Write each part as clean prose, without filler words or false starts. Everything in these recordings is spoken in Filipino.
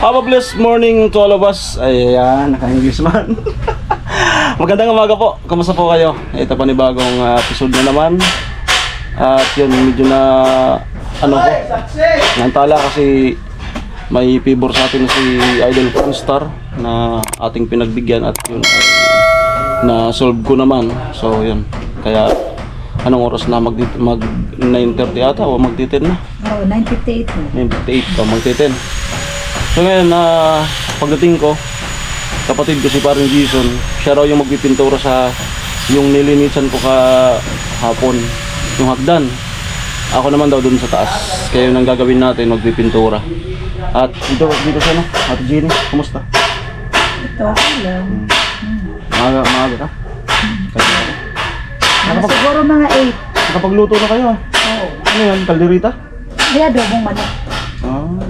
Have a blessed morning to all of us. Ayan, naka-English man. Magandang umaga po. Kamusta po kayo? Ito pa ni bagong episode na naman. At yun, medyo na ano ko, nantala kasi may favor sa atin si Idol Franstar na ating pinagbigyan at yun na solve ko naman. So yun, kaya anong oras na mag 9:30 ata o mag-10 na? Oo, 9:58 na. 9:58 o mag-10. So ngayon na pagdating ko, kapatid ko si Paring Jason, siya raw yung magpipintura sa yung nilinisan ko hapon, yung hagdan. Ako naman daw dun sa taas. Kaya yung gagawin natin, magpipintura. At dito siya, no? Ate Jenny, kumusta? Ito, okay lang. Maaga ka? Siguro mga 8. Nakapagluto na kayo. Oo. Ano yan? Kalderita? May adobong manok.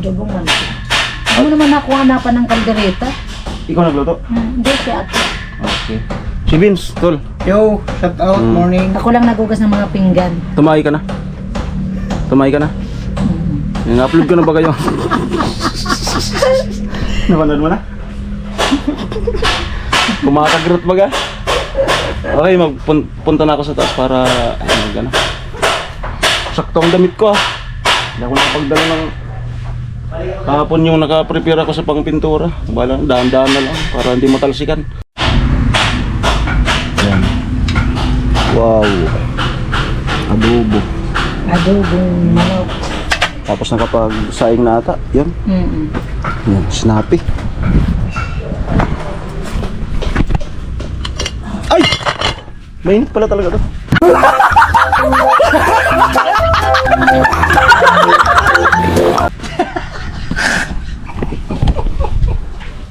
Adobong manok. Ano naman ako hanapan ng kaldereta? Ikaw nagluto? Hindi, si ate. Okay. Si Vince, tol. Yo, shout out, morning. Ako lang nagugas ng mga pinggan. Tumahi ka na? Upload ko na ba kayo? Napanood mo na? Kumakagrot ba ka? Okay, magpunta na ako sa taas para ano, sakto ang damit ko. Hindi ako nakapagdala ng kahapon yung nakaprepare ako sa pangpintura. Bala, dahan-dahan na lang para hindi matalsikan. Ayan. Wow. Adobo. Adobong manok. Tapos nakapag-saing na ata. Yan. Yan, snappy. Ay! Mainit pala talaga to.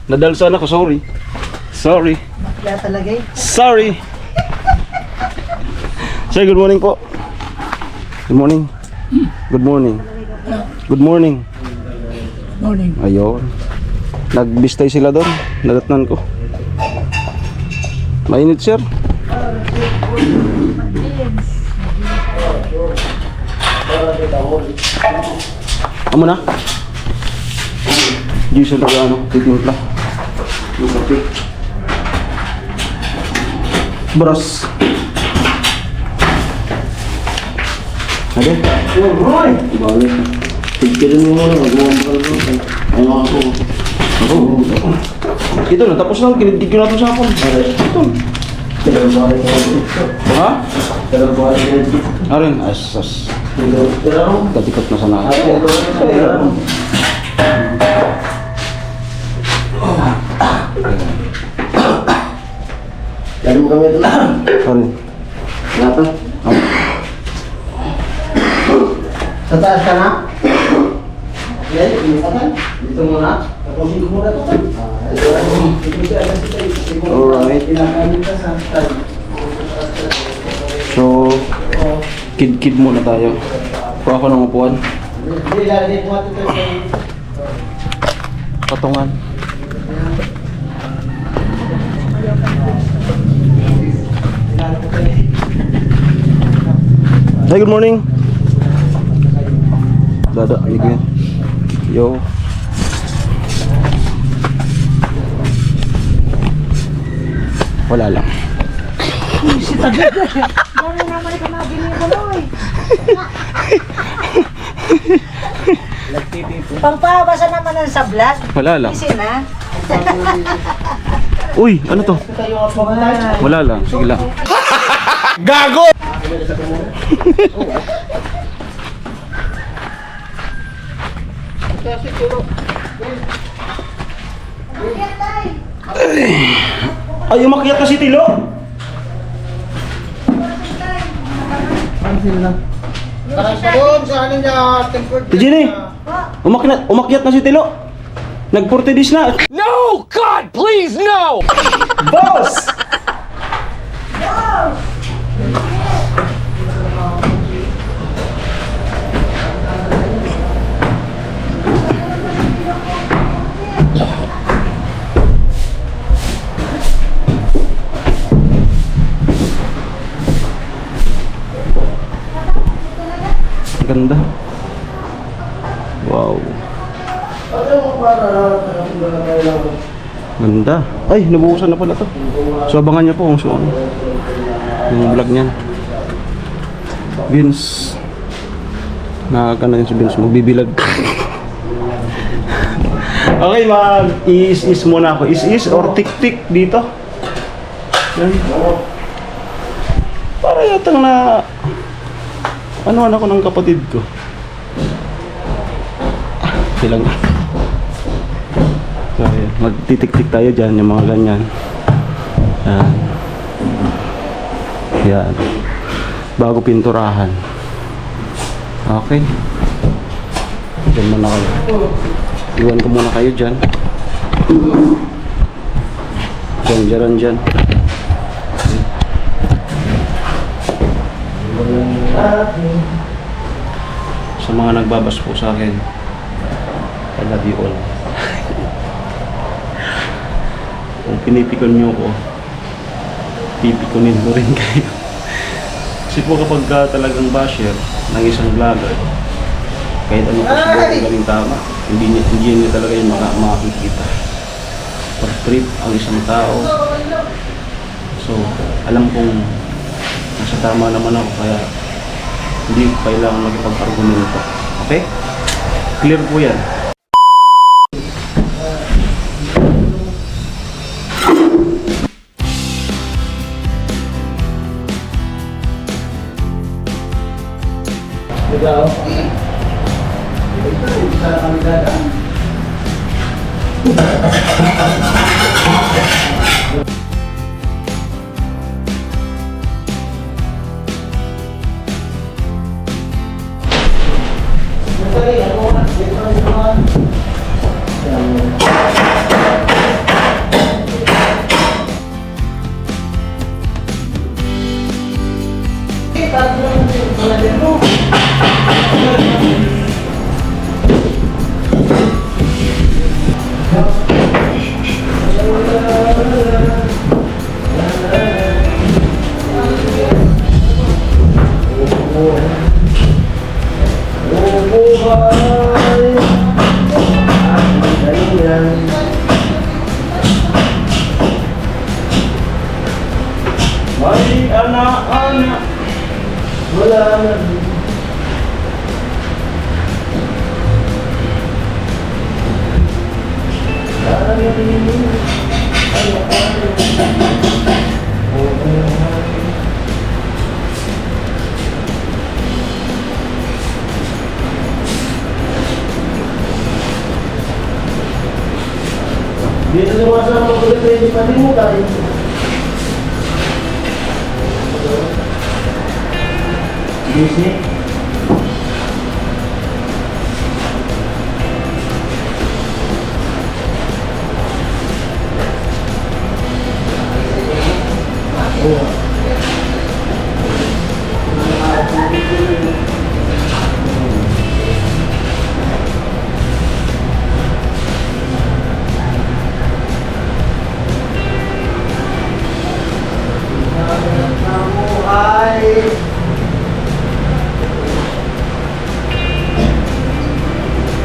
Nadalsan ako, sorry. Kaya talaga eh. Sorry. Say good morning po. Good morning. Morning. Ayun. Nagbistay sila doon. Nadatnan ko. Mainit, sir. Amo na. Jason na ano, titimpla. Yung kape. Bros. Ada? Roy! Balik. Tigilin mo muna, mag-uwang ka lang. Ayaw ako. Ito na, tapos lang, kinidig ko na ito sa akin. Ito. Ha? Arin, asas. Katikot na sana. Lalo mo kami ito na. Arin. Kenapa? Sa taas ka na? Okay, lumipat. Dito muna. Tapusin ko muna ito. Alright. So, kid muna tayo. Kuha ko ng upuan. Hindi, lalagay ko ito. Patungan. Hey, good morning. Dada, again. Yo. Wala lang. Si tagad eh. Dami naman ito na binibuloy. Pangpabasa naman ang sablat. Wala lang. Kasi na. Uy, ano to? Wala lang. Sige lang. Gago! Ay, umakyat na si Tilo. Parang sa doon, sa ano niya, tempered. Jenny, umakyat na si Tilo. Nag-40 na. No! God, please, no! Boss! Ganda. Wow. Ano mo para kailangan? Ganda. Ay, nabuhusan na pala to. So, abangan niyo po kung saan. Yung vlog niyan. Vince. Nakakana yun si Vince. Magbibilag. Okay, mag-is-is muna ako. Is-is or tik-tik dito. Yan. Para yatang na... Ano ako ng kapatid ko. Silang... So, ayan. Magtitik-tik tayo dyan, yung mga ganyan. Yan. Yan. Bago pinturahan. Okay. Diyan muna kayo. Iwan ko muna kayo dyan. Dyan. Sa mga nagbabas po sa akin, I love you all. Kung pinipikon nyo ko, pipikunin ko rin kayo. Kasi po kapag talagang basher ng isang vlogger, kahit ano po siguro galing tama, hindi niya talaga yung makikita. Pag-trip ang isang tao. So, alam kong nasa tama naman ako, kaya hindi ko kailangan makipag-argumento. Okay? Clear po yan. Ikaw? Isa kami dadaan. Ay, anak. Wala na. Dito sumasama ko ulit, pwede pati mo tayo. Busy?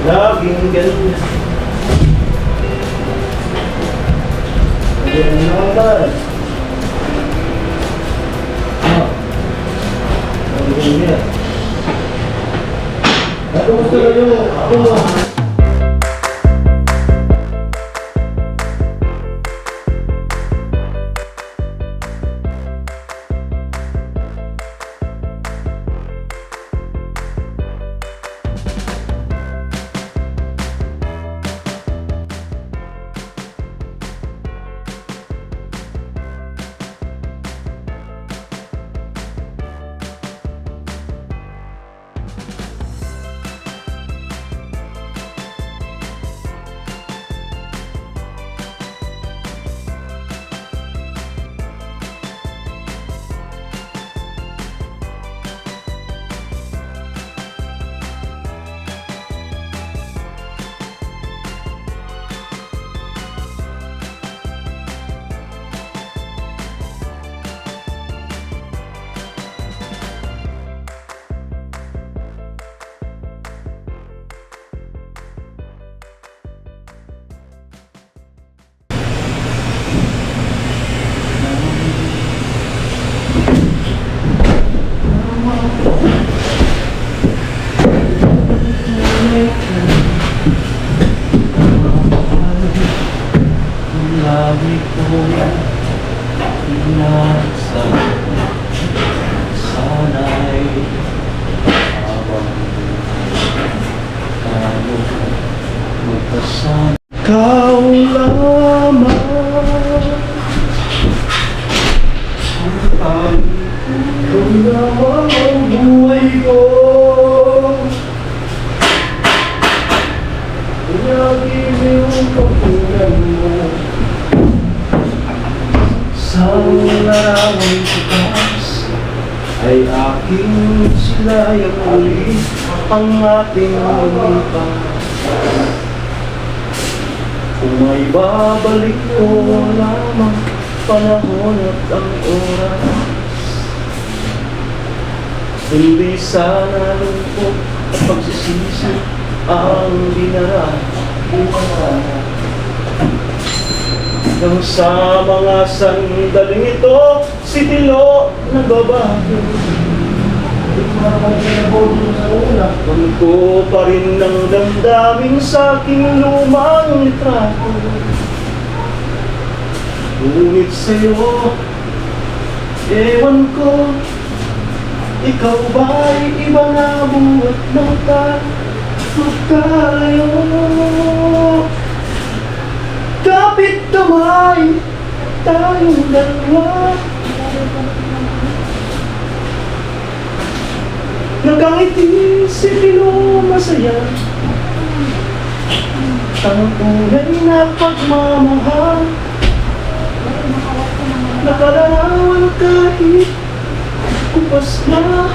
Laging ganun. Ganun naman. Ano gusto nyo? Ako. inasal. Sana'y habang tayo magkasama. Ikaw lamang ang ikaw ang buhay ko. Lagi yung pagkulan mo sa larawang bukas ay aking silayang uli ang ating lumipas. Kung may babalik ko lamang panahon at ang oras, hindi sana lungkot at pagsisisi ang dinarahan. Nang sa mga sandaling ito, si Tilo nagbabago. Kung ko pa rin ng damdamin sa aking lumang litrato. Ngunit sa'yo, ewan ko, ikaw ba'y iba na buhat ng tayo? Kapit kamay, tayong dalawa. Nakangiti si Tilo masaya. Ang tunay na pagmamahal, nakalarawan kahit kupas na.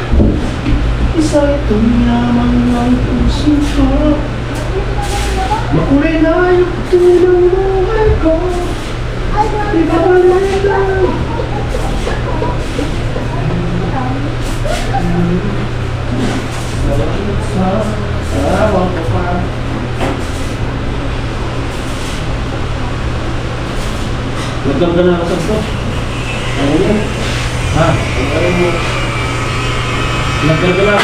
Isa itong yaman ng puso ko. Makulay na yung tulang buhay ko. Ibabalik lang. Salamat ko pa. Nagkam ka na kasab ko? Ano? Ha? Ano mo? Nagkam ka na.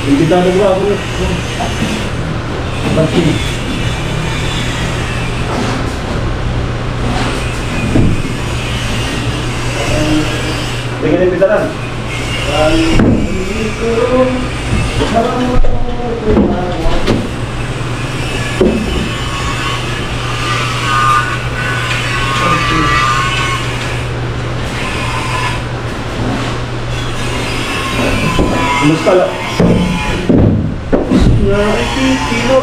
Imbitado ko ako. Bakit? Tingnan yung bitaran. Kumusta lang? Nakikitilo.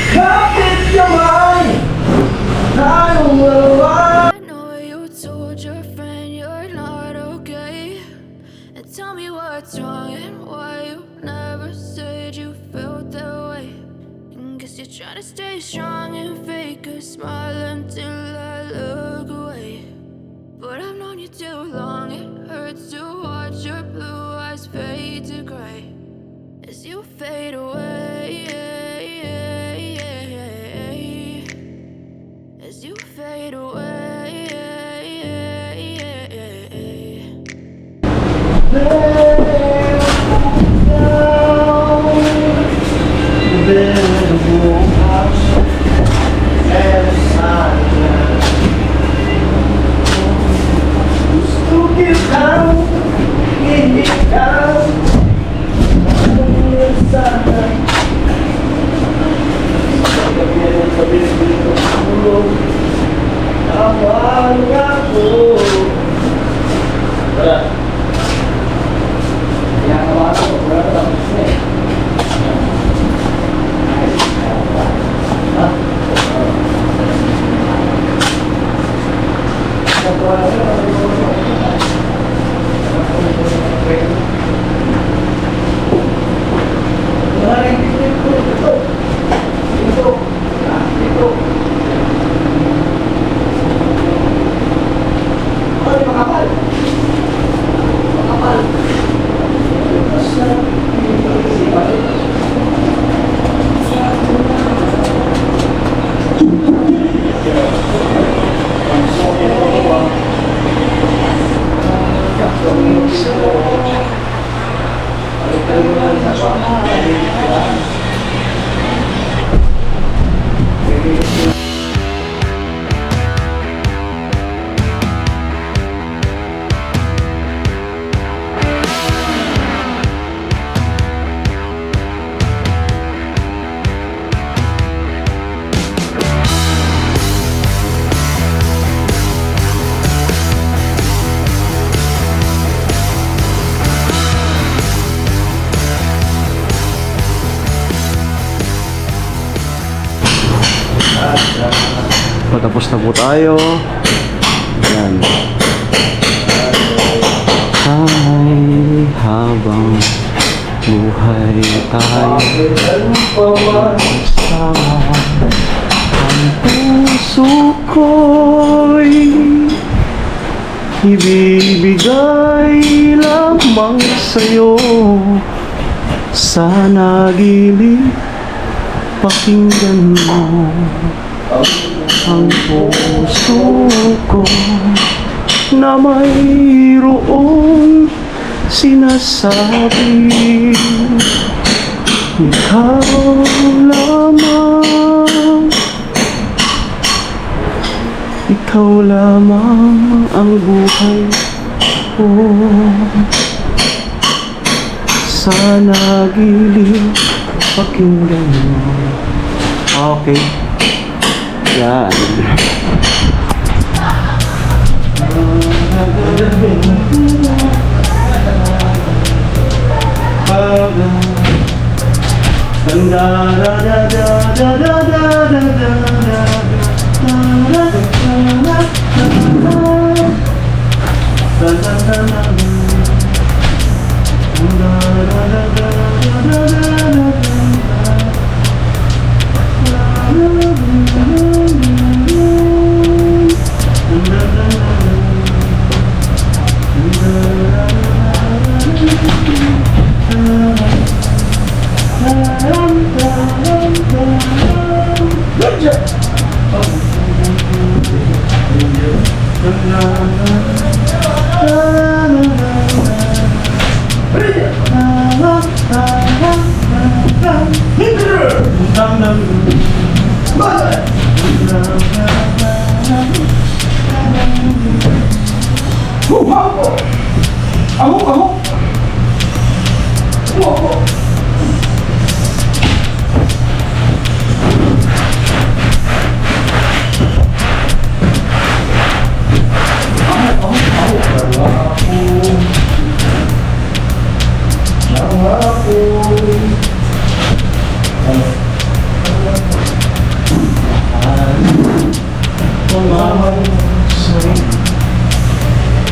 Kapit kamay, tayong dalawa. I know you told your friend you're not okay, and tell me what's wrong and why you never said you felt that way. And guess you're trying to stay strong and fake a smile until I look away. But I've known you too long, it hurts to watch your blue eyes fade to gray as you fade away. As you fade away. Makapal. Patapos na po tayo. Ayan. Sana'y habang buhay tayo sama. Ang puso ko'y ibibigay lamang sa'yo. Sana gilid pakinggan mo ang puso ko na mayroong sinasabi. Ikaw lamang, ikaw lamang ang buhay ko. Sana gilid pakinggan mo. Okay. Yan.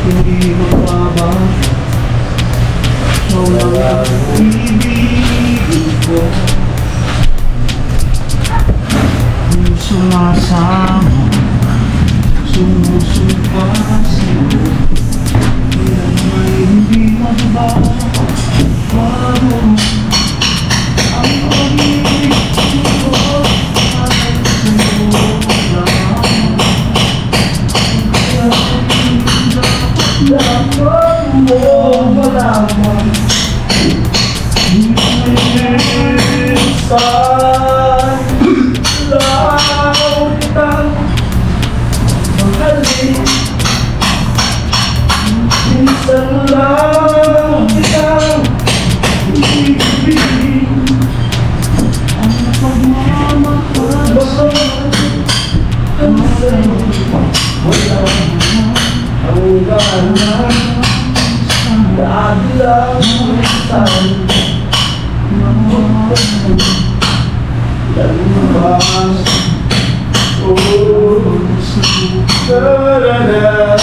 Hindi mababa ikaw lang ang ibigin ko. Sumasama, sumusumpa sa'yo. Kaya may hindi mababa bago ang pag-ibig ko ay sa'yo lang. Dapat mo malaman minsan lang kitang mahalin. Minsan lang kitang ibigin. Ang pagmamahal sa'yo wala hanggang dadlang minsan lalabas sararara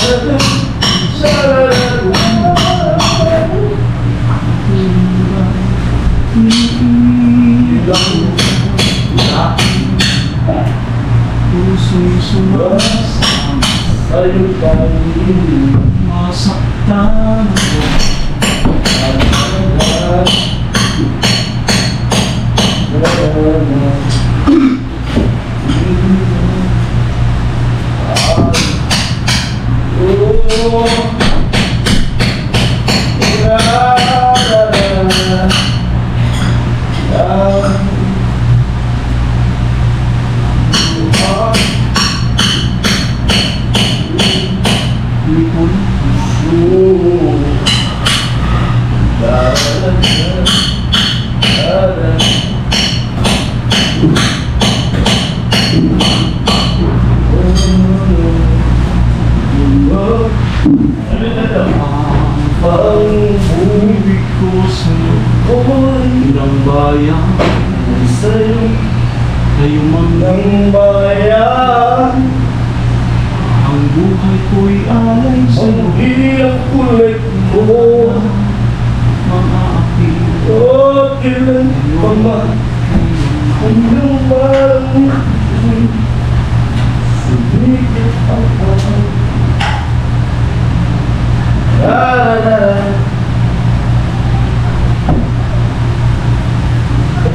puso'y sumasama sa'yo tayo masaktan ako. Pag-ibig ko sa'yo ay ng bayan sa'yo, kayo mang bayan.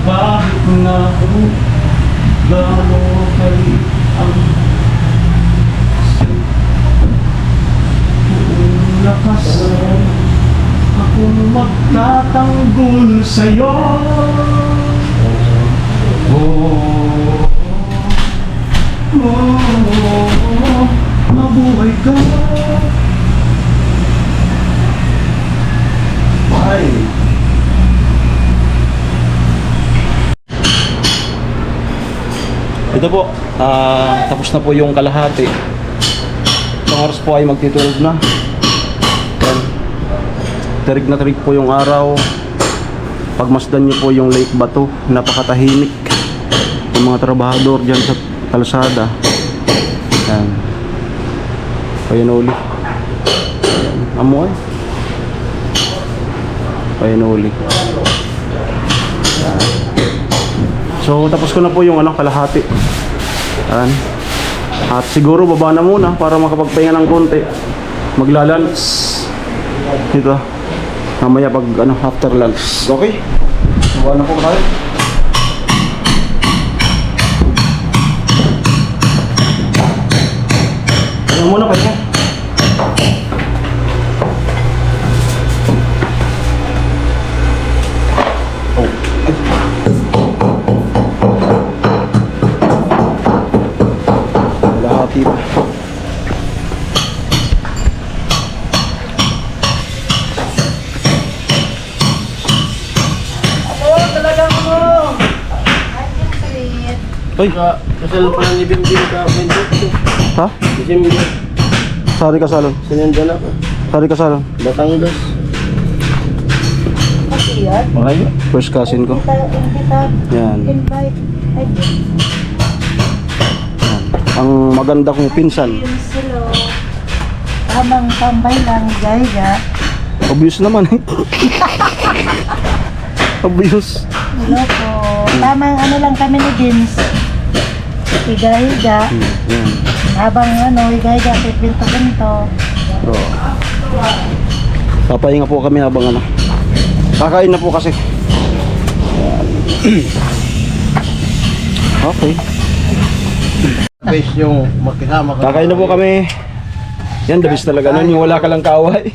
Bakit na lalo kayo ang lakas akong magtatanggol sa'yo. Mabuhay ka. Ay. Ito po, tapos na po yung kalahati. Itong oras po ay magtitulog na. Yan. Tirig na tirig po yung araw. Pagmasdan niyo po yung Lake Bato, napakatahimik. Yung mga trabahador dyan sa kalsada. Yan. Ayan uli. Amoy. Ayan uli. So tapos ko na po yung kalahati. Yan. At siguro baba na muna para makapagpahinga ng konti. Maglalunch. Dito. Mamaya pag after lunch. Okay? Baba na po tayo. Ano muna pa yan? Kalahati pa. Uy, Kasal pa lang ibinbin ka, Bendok. ha? December. Sari Kasalon. Sinanda na ko. Sari Kasalon. Batangas. Kasi yan. Okay. First cousin ko. Yan. Invite. Ay, Yan. Ang maganda kong pinsan. hello. Tamang tambay lang, Gaya. Obvious naman eh. Obvious. Hello po. Tamang lang kami ni Vince. Higa-higa. Yan. Habang higa-higa, pinto-pinto. So, papahinga po kami habang kakain na po kasi. Yan. Okay. Base yung makisama ka. Kakain na po kami. Yan, the best talaga nun. Yung wala ka lang kaaway.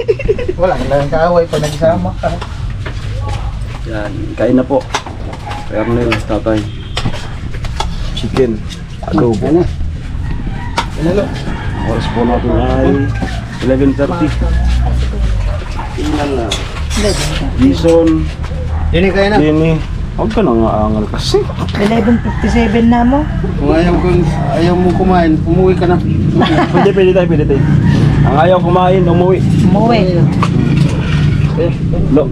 Wala ka lang kaaway pag nagsama ka. Yan, kain na po. Kernel, tatay. Chicken. Adobo. Ano? Ano? Oras po natin ay 11:30. Tingnan na. Jason, Dini kayo na. Denny. Huwag ka nang aangal kasi. 11:57 na mo. Kung ayaw mo kumain, umuwi ka na. Pwede tayo. Ang ayaw kumain, umuwi. Umuwi. Lo.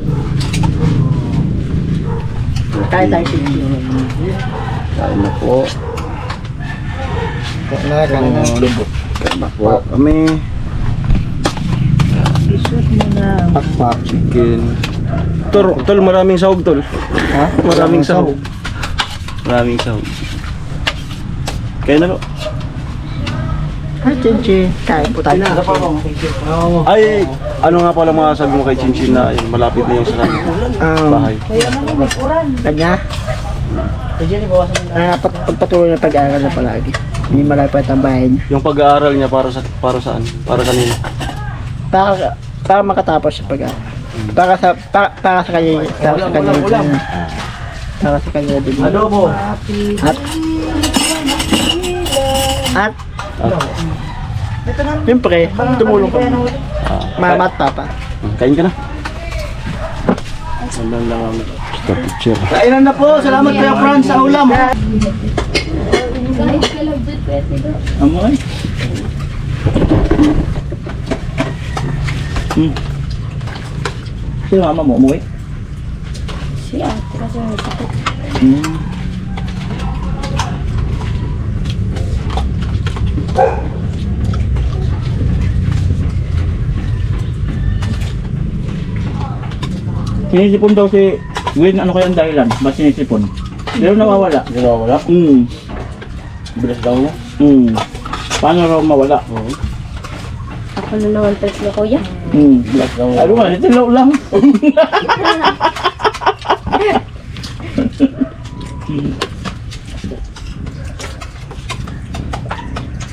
Kaya tayo siya. Kain na po. Kain na. Kain na po. Kami. Isot mo na. Pakpak chicken. Tol, maraming sahog, tol. Ha? Maraming sahog. Maraming sahog. Kaya na po. Ay, Chinchi. Kain po tayo. Ay, ano nga pala mga sabi mo kay Chinchin na yun, malapit na yung sa bahay. Kaya naman may kuran. Kanya? Pagpatuloy na pag-aaral na palagi. Hindi malapit ang bahay niya. Yung pag-aaral niya para saan? Para kanina. Para makatapos sa pag-aaral. Para sa kanya. Para sa kanya din. Adobo. At siyempre, tumulong kami. Mama at papa. Kain ka na. Sandal lang ang Mr. Picture. Kainan na po. Salamat Kuya Franz sa ulam. Amoy. Sino mama mo umuwi? Si ate kasi may sakit. Sinisipon daw si Gwen, ano kaya ang dahilan? Ba't sinisipon? Pero nawawala. Nawawala. Bilis daw. Paano raw mawala? Ako na naman trip niya, kuya. Black daw. Ano nga, ito lang.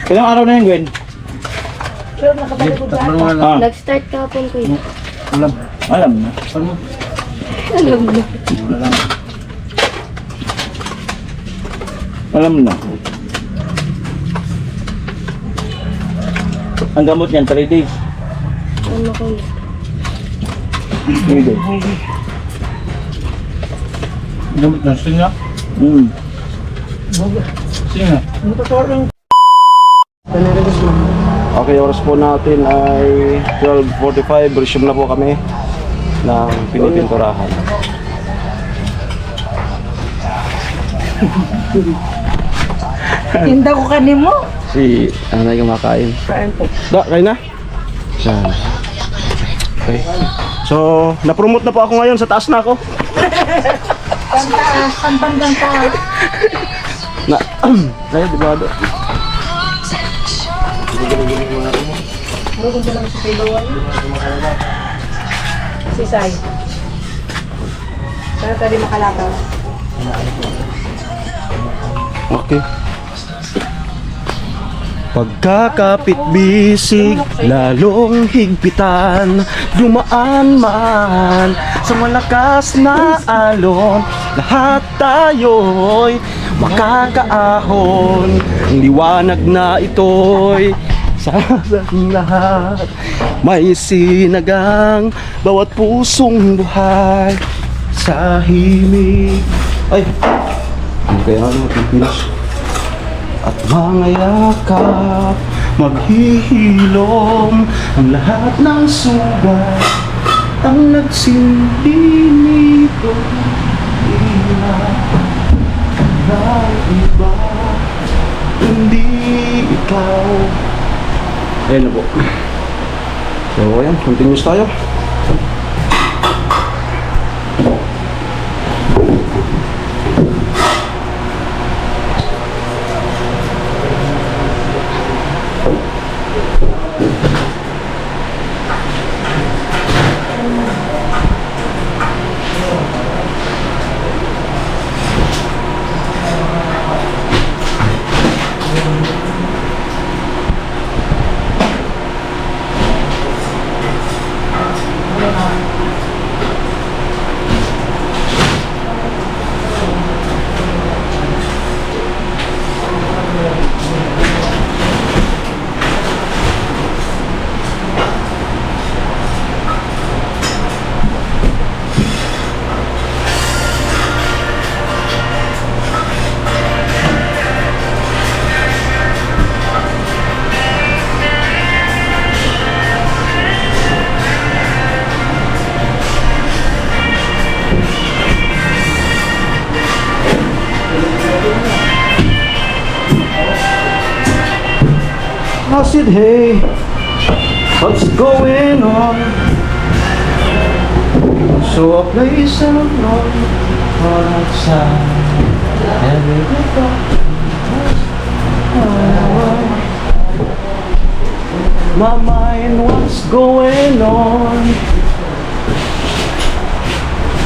Ilang araw na yan, Gwen? Pero nakabalik ko Tatlo dyan. nga lang. Ah, Nag-start kahapon, kuya. Alam. alam na. Ano? Alam mo. Wala lang. Alam na. Ang gamot niyan, 3 days. Ano, kuya? 3 days. Gamit na singa. Singa. Okay, oras po natin ay 12:45. Resume na po kami ng pinipinturahan. Tinda ko kanin mo. Si ano yung kumakain? Kain po. Da, kain na? Yan. Okay. So, na-promote na po ako ngayon. Sa taas na ako. Pantaas, pampandang taas. Na, kaya di ba? Muro kung lang sa piluan. Si Sai. Sana tayo makalakaw. Okay. Pagkakapit bisig, lalong higpitan, dumaan man sa malakas na alon, lahat tayo'y makakaahon. Ang liwanag na ito'y sa lahat, may sinagang bawat pusong buhay sa himig. Ay! Ano kaya ano? Pipinas. At mga yakap, maghihilom ang lahat ng sugat, ang nagsindi nito, ilan ng iba, hindi ikaw. Ayan na po. So ayan, continuous tayo. I said, hey, what's going on? So I play some alone outside. My mind, what's going on?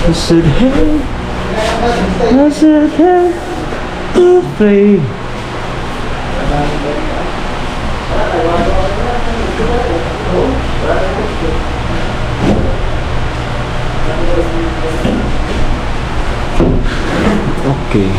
I said, hey, to play. Okay.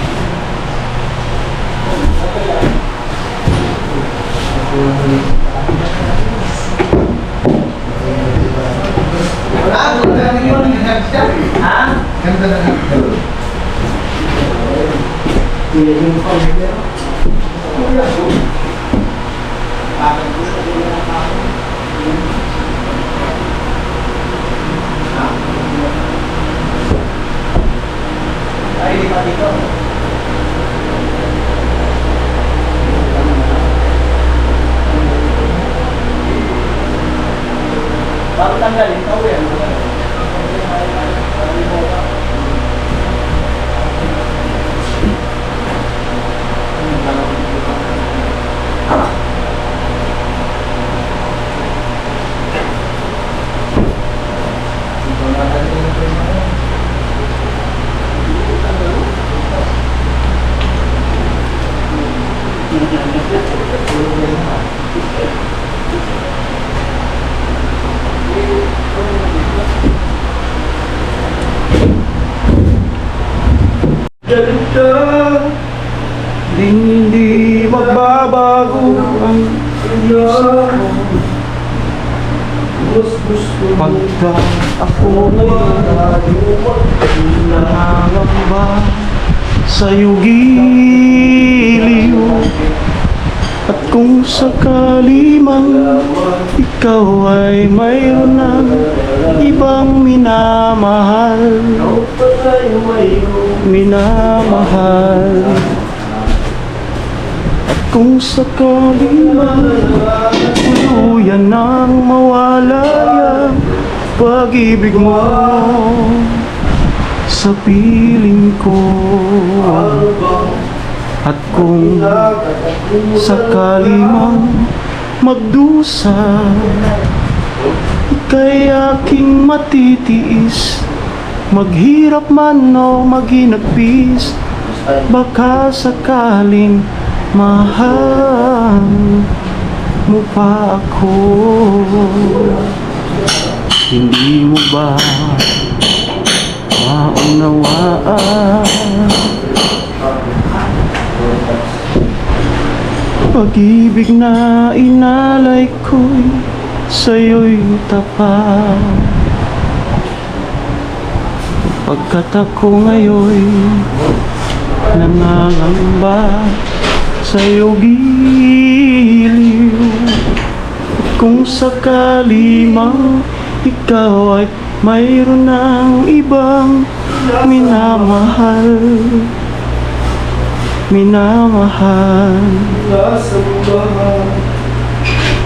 Bago tanggalin, tao yan. Pagka ako ngayon nangangamba sa'yo giliw. At kung sakali mang ikaw ay mayroon ng ibang minamahal, at kung sakali mang tuluyan nang mawala ang pag-ibig mo sa piling ko. At kung sakali mang magdusa, ika'y aking matitiis, maghirap man o maghinagpis, baka sakaling mahal mo pa ako. Hindi mo ba maunawaan? Pag-ibig na inalay ko'y sa'yo'y tapat. Pagkat ako ngayon'y nangangamba sa'yo giliw. Kung sakali mang ikaw ay mayroon ng ibang minamahal,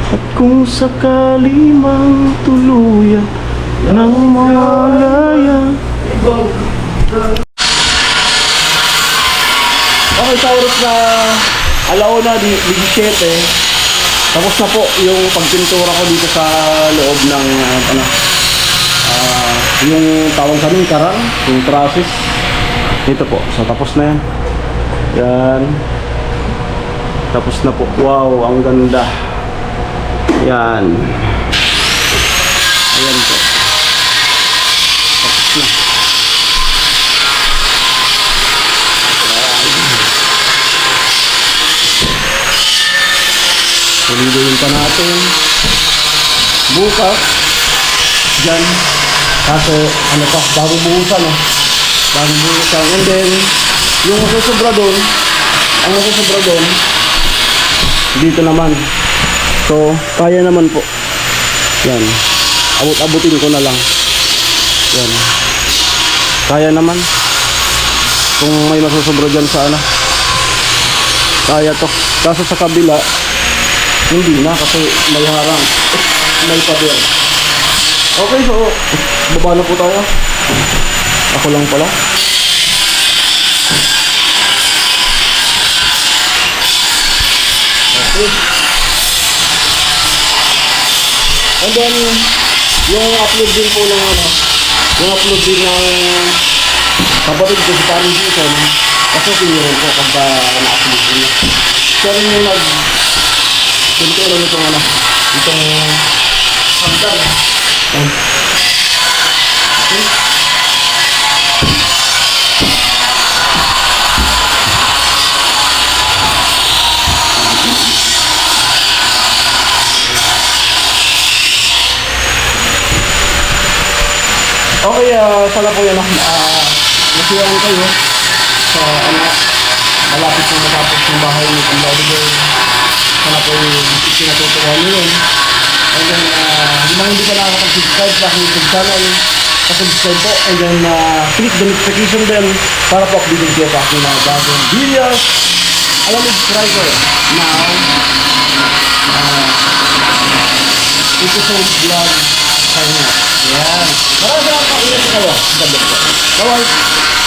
at kung sakali mang tuluyan ng mawalaya. Okay, sa oras na alauna, 17, tapos na po yung pagpintura ko dito sa loob ng yung tawag sa amin, karang, yung process. Ito po, so tapos na yan. Yan. Tapos na po. Wow, ang ganda. Yan. Ayan po. Tapos na. Tuloy-tuloy pa natin. Bukas. Diyan. Kaso, ano pa, bago buhusan, no? Bago buhusan. And then, yung masusobra doon, ang masusobra doon, dito naman. So, kaya naman po. Yan. Abot-abutin ko na lang. Yan. Kaya naman. Kung may masusobra dyan sa ano. Kaya to. Kaso sa kabila, hindi na kasi may harang. May pader. Okay, so, baba na po tayo. Ako lang pala. And then, yung upload din po ng ano, yung upload din ng kapatid ko si Paring Jason, kasi pinirun ko pagka na-upload din. Siya rin yung pinituro nitong ano, itong hagdan. Okay. Okay, sana po yan nasiyahan kayo sa malapit na matapos yung bahay ni Pambody Girl. Sana po isinatutuwa nyo yun. And then, hindi pa nakakapag-subscribe sa aking YouTube channel, pasubscribe po. And then, click the notification bell para po updated kayo sa aking mga bagong videos. Alam mo, subscriber, now, episode vlog. Yan. Maraming salamat po. Ingat kayo. Bye-bye.